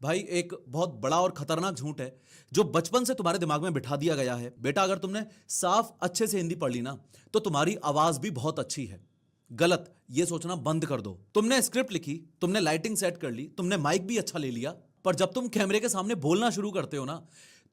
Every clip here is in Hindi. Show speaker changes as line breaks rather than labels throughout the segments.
भाई एक बहुत बड़ा और खतरनाक झूठ है जो बचपन से तुम्हारे दिमाग में बिठा दिया गया है। बेटा अगर तुमने साफ अच्छे से हिंदी पढ़ ली ना तो तुम्हारी आवाज भी बहुत अच्छी है। गलत, ये सोचना बंद कर दो। तुमने स्क्रिप्ट लिखी, तुमने लाइटिंग सेट कर ली, तुमने माइक भी अच्छा ले लिया, पर जब तुम कैमरे के सामने बोलना शुरू करते हो ना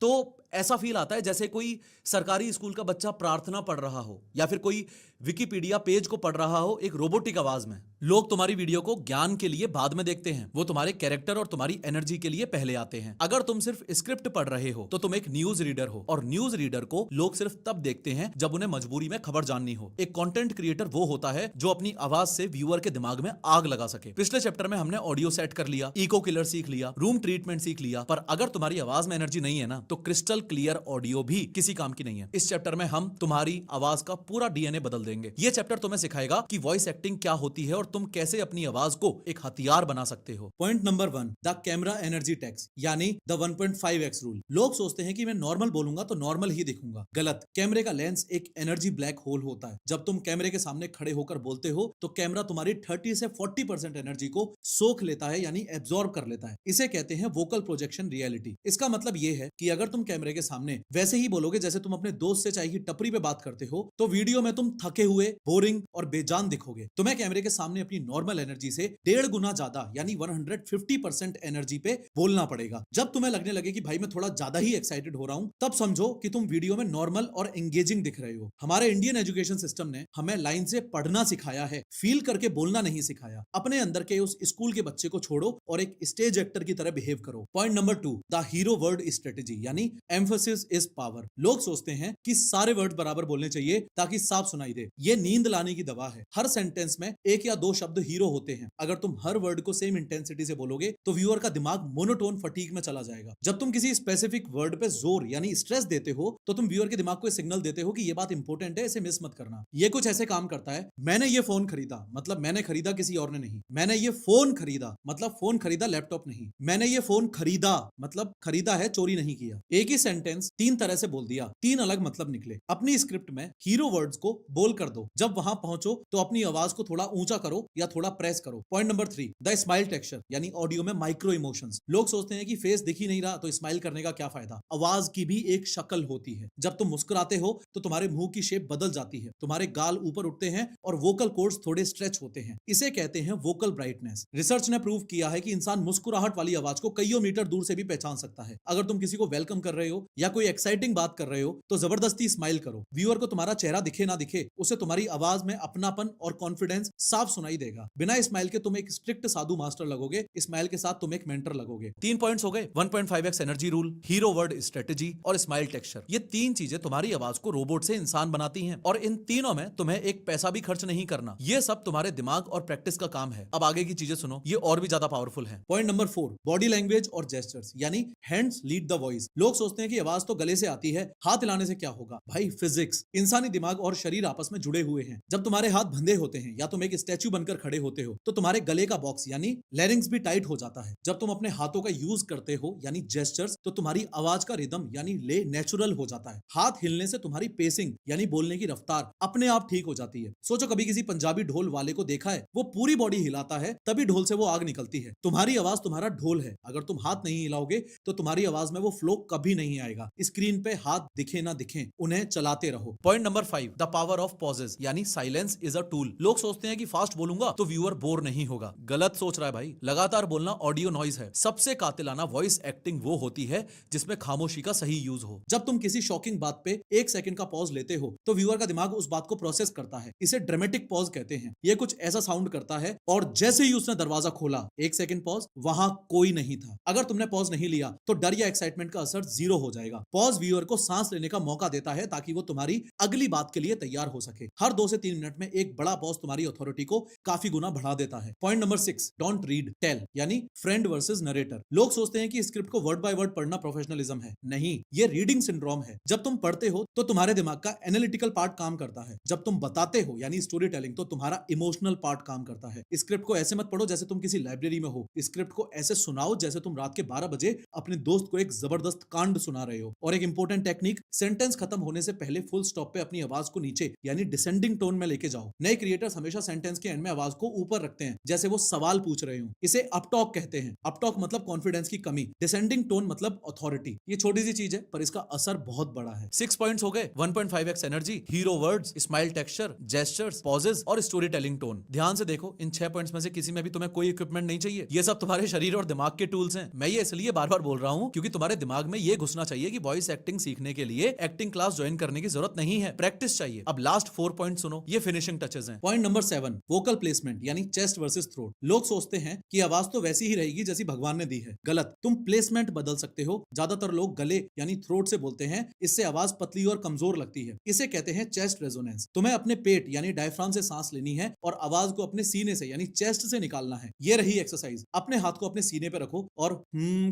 तो ऐसा फील आता है जैसे कोई सरकारी स्कूल का बच्चा प्रार्थना पढ़ रहा हो या फिर कोई विकिपीडिया पेज को पढ़ रहा हो एक रोबोटिक आवाज में। लोग तुम्हारी वीडियो को ज्ञान के लिए बाद में देखते हैं, वो तुम्हारे कैरेक्टर और तुम्हारी एनर्जी के लिए पहले आते हैं। अगर तुम सिर्फ स्क्रिप्ट पढ़ रहे हो तो तुम एक न्यूज रीडर हो, और न्यूज रीडर को लोग सिर्फ तब देखते हैं जब उन्हें मजबूरी में खबर जाननी हो। एक कंटेंट क्रिएटर वो होता है जो अपनी आवाज से व्यूअर के दिमाग में आग लगा सके। पिछले चैप्टर में हमने ऑडियो सेट कर लिया, इको किलर सीख लिया, रूम ट्रीटमेंट सीख लिया, पर अगर तुम्हारी आवाज में एनर्जी नहीं है ना तो क्रिस्टल क्लियर ऑडियो भी किसी काम की नहीं है। इस चैप्टर में हम तुम्हारी आवाज का पूरा डीएनए बदल देंगे। ये चैप्टर तुम्हें सिखाएगा कि वॉइस एक्टिंग क्या होती है और तुम कैसे अपनी आवाज को एक हथियार बना सकते हो। Point number 1, the camera energy tax यानी द 1.5x रूल। लोग सोचते हैं कि मैं नॉर्मल बोलूंगा तो नॉर्मल ही दिखूंगा। गलत। कैमरे का लेंस एक एनर्जी ब्लैक होल होता है। जब तुम कैमरे के सामने खड़े होकर बोलते हो तो कैमरा तुम्हारी 30 से 40% एनर्जी को सोख लेता है यानी एब्जॉर्ब कर लेता है। इसे कहते हैं वोकल प्रोजेक्शन रियलिटी। इसका मतलब यह है कि अगर तुम कैमरे के सामने वैसे ही बोलोगे जैसे तुम अपने दोस्त से चाय की टपरी पे बात करते हो तो वीडियो में तुम थके हुए, बोरिंग और बेजान दिखोगे। तुम्हें कैमरे के सामने अपनी नॉर्मल एनर्जी से 1.5 गुना ज्यादा यानी 150% एनर्जी पे बोलना पड़ेगा। जब तुम्हें लगने लगे कि भाई मैं थोड़ा ज्यादा ही एक्साइटेड हो रहा हूं, तब समझो कि तुम वीडियो में नॉर्मल और एंगेजिंग दिख रहे हो। हमारे इंडियन एजुकेशन सिस्टम ने हमें लाइन से पढ़ना सिखाया है, फील करके बोलना नहीं सिखाया। अपने अंदर के उस स्कूल के बच्चे को छोड़ो और एक स्टेज एक्टर की तरह बिहेव करो। Point number 2, the hero word strategy यानी एम्फोसिस इज पावर। लोग सोचते हैं कि सारे वर्ड बराबर बोलने चाहिए ताकि साफ सुनाई दे। ये नींद लाने की दवा है। हर सेंटेंस में एक या दो शब्द हीरो होते हैं। अगर तुम हर वर्ड को सेम इंटेंसिटी से बोलोगे तो व्यूअर का दिमाग मोनोटोन फटीग में चला जाएगा। जब तुम किसी स्पेसिफिक वर्ड पे जोर यानी स्ट्रेस देते हो तो तुम व्यूअर के दिमाग को सिग्नल देते हो कि ये बात इंपॉर्टेंट है, इसे मिस मत करना। ये कुछ ऐसे काम करता है, मैंने ये फोन खरीदा मतलब मैंने खरीदा किसी और ने नहीं। मैंने ये फोन खरीदा मतलब फोन खरीदा लैपटॉप नहीं। मैंने ये फोन खरीदा मतलब खरीदा है, चोरी नहीं किया। एक ही सेंटेंस 3 तरह से बोल दिया, 3 अलग मतलब निकले। अपनी स्क्रिप्ट में हीरो वर्ड्स को बोल कर दो। जब वहां पहुंचो तो अपनी आवाज को थोड़ा ऊंचा करो या थोड़ा प्रेस करो। Point number 3, the smile texture यानी ऑडियो में माइक्रो इमोशंस। लोग सोचते हैं कि फेस दिख ही नहीं रहा तो स्माइल करने का क्या फायदा। आवाज की भी एक शक्ल होती है। जब तुम मुस्कुराते हो तो तुम्हारे मुंह की शेप बदल जाती है, तुम्हारे गाल ऊपर उठते हैं और वोकल कॉर्ड्स थोड़े स्ट्रेच होते हैं। इसे कहते हैं वोकल ब्राइटनेस। रिसर्च ने प्रूव किया है कि इंसान मुस्कुराहट वाली आवाज को कईयों मीटर दूर से भी पहचान सकता है। अगर तुम किसी को वेलकम कर रहे हो या कोई एक्साइटिंग बात कर रहे हो तो जबरदस्ती स्माइल करो। व्यूअर को तुम्हारा चेहरा दिखे ना दिखे, उसे तुम्हारी आवाज में अपनापन और कॉन्फिडेंस साफ सुनाई देगा। बिना स्माइल के तुम एक स्ट्रिक्ट साधु मास्टर लगोगे, स्माइल के साथ तुम एक मेंटर लगोगे। 3 पॉइंट्स हो गए, 1.5x energy rule, hero word strategy और स्माइल टेक्सचर। ये 3 चीजें तुम्हारी आवाज को रोबोट से इंसान बनाती हैं और इन तीनों में तुम्हें एक पैसा भी खर्च नहीं करना। ये सब तुम्हारे दिमाग और प्रैक्टिस का काम है। अब आगे की चीजें सुनो, ये और भी ज्यादा पावरफुल है। पॉइंट नंबर 4, बॉडी लैंग्वेज और जेस्चर्स यानी हैंड्स लीड द वॉइस। लोग सोचते हैं कि आवाज तो गले से आती है, हाथ हिलाने से क्या होगा। भाई फिजिक्स, इंसानी दिमाग और शरीर आपस में जुड़े हुए हैं। जब तुम्हारे हाथ बंधे होते हैं या तुम एक स्टैच्यू बनकर खड़े होते हो तो तुम्हारे गले का बॉक्स यानी लैरिंग्स भी टाइट हो जाता है। जब तुम अपने हाथों का यूज करते हो यानी जेस्चर्स तो तुम्हारी आवाज का रिदम यानी ले नेचुरल हो जाता है। हाथ हिलने से तुम्हारी पेसिंग यानी बोलने की रफ्तार अपने आप ठीक हो जाती है। सोचो कभी किसी पंजाबी ढोल वाले को देखा है, वो पूरी बॉडी हिलाता है तभी ढोल से वो आग निकलती है। तुम्हारी आवाज तुम्हारा ढोल है। अगर तुम हाथ नहीं हिलाओगे तो तुम्हारी आवाज में वो फ्लो कभी नहीं आएगा। स्क्रीन पे हाथ दिखे ना दिखे, उन्हें चलाते रहो। Point number 5, the power of pauses यानी साइलेंस इज अ टूल। लोग सोचते हैं कि फास्ट बोलूंगा तो व्यूअर बोर नहीं होगा। गलत सोच रहा है भाई। लगातार बोलना ऑडियो नॉइज है। सबसे कातिलाना वॉइस एक्टिंग वो होती है जिसमें खामोशी का सही यूज हो। जब तुम किसी शॉकिंग बात पे 1 सेकंड का पॉज लेते हो तो व्यूअर का दिमाग उस बात को प्रोसेस करता है। इसे ड्रामेटिक पॉज कहते हैं। ये कुछ ऐसा साउंड करता है और जैसे ही उसने दरवाजा खोला 1 सेकंड पॉज, वहां कोई नहीं था। अगर तुमने पॉज नहीं लिया तो डर या एक्साइटमेंट का असर 0 हो जाएगा। पॉज व्यूअर को सांस लेने का मौका देता है ताकि वो तुम्हारी अगली बात के लिए तैयार हो सके। हर 2 से 3 मिनट में एक बड़ा पॉज तुम्हारी अथॉरिटी को काफी गुना बढ़ा देता है। Point number 6, don't read tell यानी फ्रेंड वर्सेस नरेटर। लोग सोचते हैं कि स्क्रिप्ट को वर्ड बाय वर्ड पढ़ना प्रोफेशनलिज्म है। नहीं, ये रीडिंग सिंड्रोम है। जब तुम पढ़ते हो तो तुम्हारे दिमाग का एनालिटिकल पार्ट काम करता है। जब तुम बताते हो यानी स्टोरी टेलिंग तो तुम्हारा इमोशनल पार्ट काम करता है। स्क्रिप्ट को ऐसे मत पढ़ो जैसे तुम किसी लाइब्रेरी में हो। स्क्रिप्ट को ऐसे सुनाओ जैसे तुम रात के 12 बजे अपने दोस्त को एक जबरदस्त
जबरदस्त कांड सुना रहे हो। और एक इंपॉर्टेंट टेक्निक, सेंटेंस खत्म होने से पहले फुल स्टॉप पे अपनी आवाज को नीचे यानी डिसेंडिंग टोन में लेके जाओ। नए क्रिएटर्स हमेशा सेंटेंस के एंड में आवाज को ऊपर रखते हैं जैसे वो सवाल पूछ रहे हो। इसे अपटॉक कहते हैं। अपटॉक मतलब कॉन्फिडेंस की कमी, डिसेंडिंग टोन मतलब अथॉरिटी। ये छोटी सी चीज है पर इसका असर बहुत बड़ा है।
6 पॉइंट्स हो गए। 1.5x energy, hero words, smile texture, gestures, pauses और स्टोरी टेलिंग टोन। ध्यान से देखो, इन 6 पॉइंट्स में से किसी में भी तुम्हें कोई इक्विपमेंट नहीं चाहिए। ये सब तुम्हारे शरीर और दिमाग के टूल्स हैं। मैं ये इसलिए बार बार बोल रहा हूं क्योंकि तुम्हारे दिमाग में ये घुसना चाहिए कि वॉइस एक्टिंग सीखने के लिए एक्टिंग क्लास ज्वाइन करने की जरूरत नहीं है, प्रैक्टिस चाहिए। अब लास्ट 4 पॉइंट सुनो, ये फिनिशिंग टचेस हैं।
पॉइंट नंबर 7, वोकल प्लेसमेंट यानी चेस्ट वर्सेस थ्रोट। लोग सोचते हैं कि आवाज तो वैसी ही रहेगी जैसी भगवान ने दी है। गलत, तुम प्लेसमेंट बदल सकते हो। ज्यादातर लोग गले यानी थ्रोट से बोलते हैं, इससे आवाज पतली और कमजोर लगती है। इसे कहते हैं चेस्ट रेजोनेंस। तुम्हें अपने पेट यानी डायफ्राम से सांस लेनी है और आवाज को अपने सीने से यानी चेस्ट से निकालना है। ये रही एक्सरसाइज। अपने हाथ को अपने सीने पे रखो और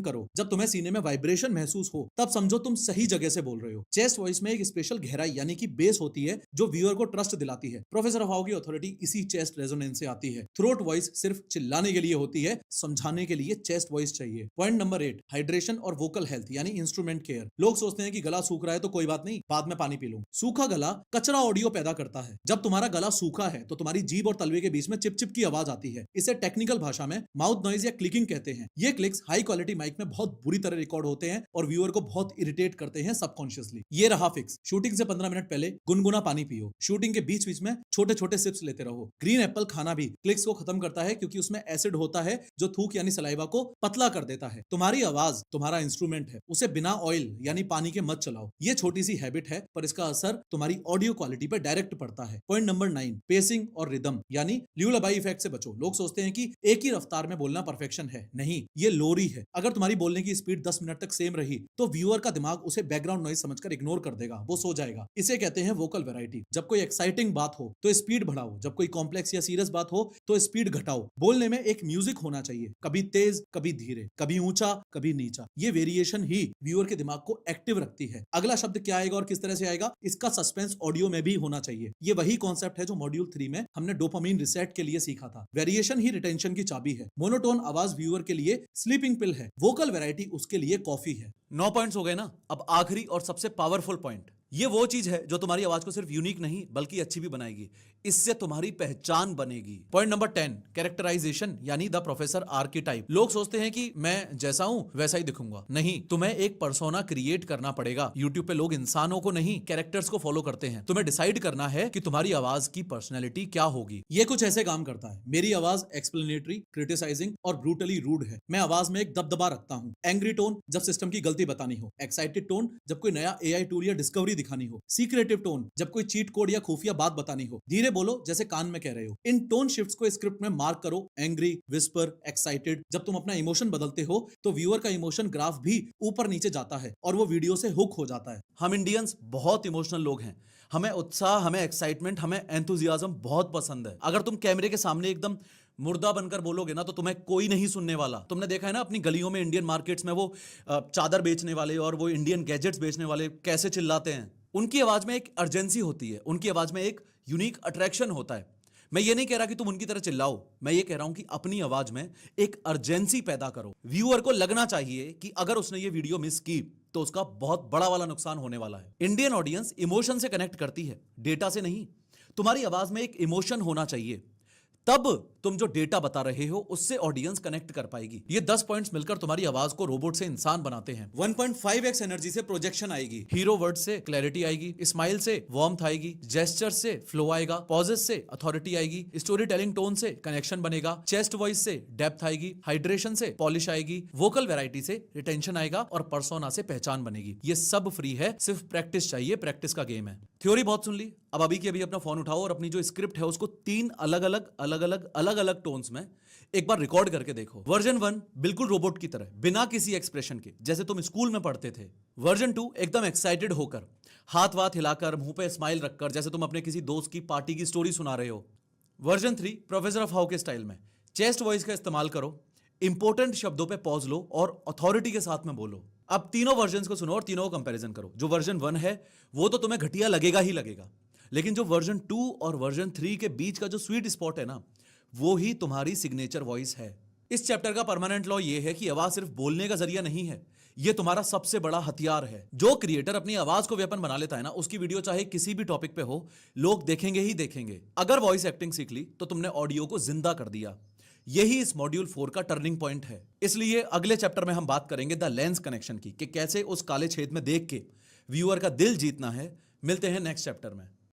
करो। जब तुम्हें सीने में वाइब्रेशन महसूस हो तब समझो तुम सही जगह से बोल रहे हो। चेस्ट वॉइस में एक स्पेशल गहराई यानी कि बेस होती है जो व्यूअर को ट्रस्ट दिलाती है। प्रोफेसर हाउ की अथॉरिटी इसी चेस्ट रेजोनेंस से आती है। थ्रोट वॉइस सिर्फ चिल्लाने के लिए होती है, समझाने के लिए चेस्ट वॉइस चाहिए। पॉइंट नंबर 8, हाइड्रेशन और वोकल हेल्थ यानी इंस्ट्रूमेंट केयर। लोग सोचते हैं कि गला सूख रहा है तो कोई बात नहीं, बाद में पानी पी लूं। सूखा गला कचरा ऑडियो पैदा करता है। जब तुम्हारा गला सूखा है तो तुम्हारी जीभ और तलवे के बीच में चिप चिप की आवाज आती है। इसे टेक्निकल भाषा में माउथ नॉइज या क्लिकिंग कहते हैं। ये क्लिक्स हाई क्वालिटी माइक में बहुत बुरी तरह रिकॉर्ड होते हैं और व्यूअर को बहुत इरिटेट करते हैं सबकॉन्शियसली। ये रहा फिक्स, शूटिंग से 15 मिनट पहले गुनगुना पानी पियो। शूटिंग के बीच बीच में छोटे छोटे सिप्स लेते रहो। ग्रीन एप्पल खाना भी क्लिक्स को खत्म करता है क्योंकि उसमें एसिड होता है जो थूक यानी सलाइवा को पतला कर देता है। तुम्हारी आवाज तुम्हारा इंस्ट्रूमेंट है, उसे बिना ऑयल यानी पानी के मत चलाओ। ये छोटी सी हैबिट है पर इसका असर तुम्हारी ऑडियो क्वालिटी पर डायरेक्ट पड़ता है। पॉइंट नंबर 9, पेसिंग और रिदम यानी ल्यूलाबाई इफेक्ट से बचो। लोग सोचते हैं कि एक ही रफ्तार में बोलना परफेक्शन है। नहीं, ये लोरी है। अगर तुम्हारी बोलने की स्पीड 10 मिनट तक सेम रही तो व्यूअर का दिमाग उसे बैकग्राउंड नॉइज समझकर इग्नोर कर देगा, वो सो जाएगा। इसे कहते हैं वोकल वैरायटी। जब कोई एक्साइटिंग बात हो तो स्पीड बढ़ाओ, जब कोई कॉम्प्लेक्स या सीरियस बात हो तो स्पीड घटाओ। बोलने में एक म्यूजिक होना चाहिए, कभी तेज कभी धीरे, कभी ऊंचा कभी नीचा। ये वेरिएशन ही व्यूअर के दिमाग को एक्टिव रखती है। अगला शब्द क्या आएगा और किस तरह से आएगा, इसका सस्पेंस ऑडियो में भी होना चाहिए। ये वही कॉन्सेप्ट है जो मॉड्यूल 3 में हमने डोपामीन रिसेट के लिए सीखा था। वेरिएशन ही रिटेंशन की चाबी है। मोनोटोन आवाज व्यूअर के लिए स्लीपिंग पिल है, वोकल वैरायटी उसके लिए कॉफी है।
9 पॉइंट्स हो गए ना। अब आखिरी और सबसे पावरफुल पॉइंट, ये वो चीज है जो तुम्हारी आवाज को सिर्फ यूनिक नहीं बल्कि अच्छी भी बनाएगी। इससे तुम्हारी पहचान बनेगी। पॉइंट नंबर 10, कैरेक्टराइजेशन यानी द प्रोफेसर आर्कीटाइप। लोग सोचते हैं कि मैं जैसा हूं वैसा ही दिखूंगा। नहीं, तुम्हें एक पर्सोना क्रिएट करना पड़ेगा। यूट्यूब पे लोग इंसानों को नहीं कैरेक्टर्स को फॉलो करते हैं। तुम्हें डिसाइड करना है कि तुम्हारी आवाज की पर्सनैलिटी क्या होगी।
ये कुछ ऐसे काम करता है। मेरी आवाज एक्सप्लेनेटरी, क्रिटिसाइजिंग और ब्रूटली रूड है। मैं आवाज में एक दबदबा रखता हूँ। एंग्री टोन जब सिस्टम की गलती बतानी हो, एक्साइटेड टोन जब कोई नया एआई टूल या डिस्कवरी दिखानी हो, सीक्रेटिव टोन जब कोई चीट कोड या खुफिया बात बतानी हो, धीरे बोलो जैसे कान में कह रहे हो। इन टोन शिफ्ट्स को स्क्रिप्ट में मार्क करो, एंग्री, विस्पर, एक्साइटेड। जब तुम अपना इमोशन बदलते हो तो व्यूअर का इमोशन ग्राफ भी ऊपर नीचे जाता है और वो वीडियो से हुक हो जाता है।
हम इंडियंस बहुत इमोशनल लोग हैं। हमें उत्साह, हमें एक्साइटमेंट, हमें एंथुजियाज्म बहुत पसंद है। अगर तुम कैमरे के सामने एकदम मुर्दा बनकर बोलोगे ना तो तुम्हें कोई नहीं सुनने वाला। तुमने देखा है ना अपनी गलियों में इंडियन मार्केट्स में वो चादर बेचने वाले और वो इंडियन गैजेट्स बेचने वाले कैसे चिल्लाते हैं। उनकी आवाज में एक अर्जेंसी होती है, उनकी आवाज में एक यूनिक अट्रैक्शन होता है। मैं ये नहीं कह रहा कि तुम उनकी तरह चिल्लाओ, मैं ये कह रहा हूं कि अपनी आवाज में एक अर्जेंसी पैदा करो। व्यूअर को लगना चाहिए कि अगर उसने ये वीडियो मिस की तो उसका बहुत बड़ा वाला नुकसान होने वाला है। इंडियन ऑडियंस इमोशन से कनेक्ट करती है, डेटा से नहीं। तुम्हारी आवाज में एक इमोशन होना चाहिए, तब तुम जो डेटा बता रहे हो उससे ऑडियंस कनेक्ट कर पाएगी। ये 10 पॉइंट्स मिलकर तुम्हारी आवाज को रोबोट से इंसान बनाते हैं।
1.5x एनर्जी से प्रोजेक्शन आएगी,
हीरो वर्ड से क्लैरिटी आएगी, स्माइल से वार्मथ आएगी, जेस्चर से फ्लो आएगा, पॉजेस से अथॉरिटी आएगी, स्टोरी टेलिंग टोन से कनेक्शन बनेगा, चेस्ट वॉइस से डेप्थ आएगी, हाइड्रेशन से पॉलिश आएगी, वोकल वैरायटी से रिटेंशन आएगा और पर्सोना से पहचान बनेगी। ये सब फ्री है, सिर्फ प्रैक्टिस चाहिए। प्रैक्टिस का गेम है। थ्योरी बहुत सुन ली, अब अभी के अभी अपना फोन उठाओ और अपनी जो स्क्रिप्ट है उसको 3 अलग-अलग टोन्स में एक बार रिकॉर्ड करके देखो। वर्जन 1 बिल्कुल रोबोट की तरह, बिना किसी एक्सप्रेशन के, जैसे तुम स्कूल में पढ़ते थे। वर्जन 2 एकदम एक्साइटेड होकर, हाथ वाथ हिलाकर, मुंह पे स्माइल रखकर, जैसे तुम अपने किसी दोस्त की पार्टी की स्टोरी सुना रहे हो। वर्जन 3 प्रोफेसर ऑफ हाउ के स्टाइल में, चेस्ट वॉइस का इस्तेमाल करो, इंपॉर्टेंट शब्दों पे पॉज लो और अथॉरिटी के साथ में बोलो। अब तीनों वर्जन्स को सुनो और तीनों को कंपैरिजन करो। जो वर्जन 1 है वो तो तुम्हें घटिया लगेगा ही लगेगा, लेकिन जो वर्जन 2 और वर्जन 3 के बीच का जो स्वीट स्पॉट है ना, वो ही तुम्हारी सिग्नेचर वॉइस है। इस चैप्टर का परमानेंट लॉ ये है कि आवाज सिर्फ बोलने का जरिया नहीं है, ये तुम्हारा सबसे बड़ा हथियार है। जो क्रिएटर अपनी आवाज को वेपन बना लेता है ना, उसकी वीडियो चाहे किसी भी टॉपिक पे हो, लोग देखेंगे ही देखेंगे। अगर वॉइस एक्टिंग सीख ली तो तुमने ऑडियो को जिंदा कर दिया। यही इस मॉड्यूल 4 का टर्निंग पॉइंट है। इसलिए अगले चैप्टर में हम बात करेंगे द लेंस कनेक्शन की, कि कैसे उस काले छेद में देख के व्यूअर का दिल जीतना है। मिलते हैं नेक्स्ट चैप्टर में।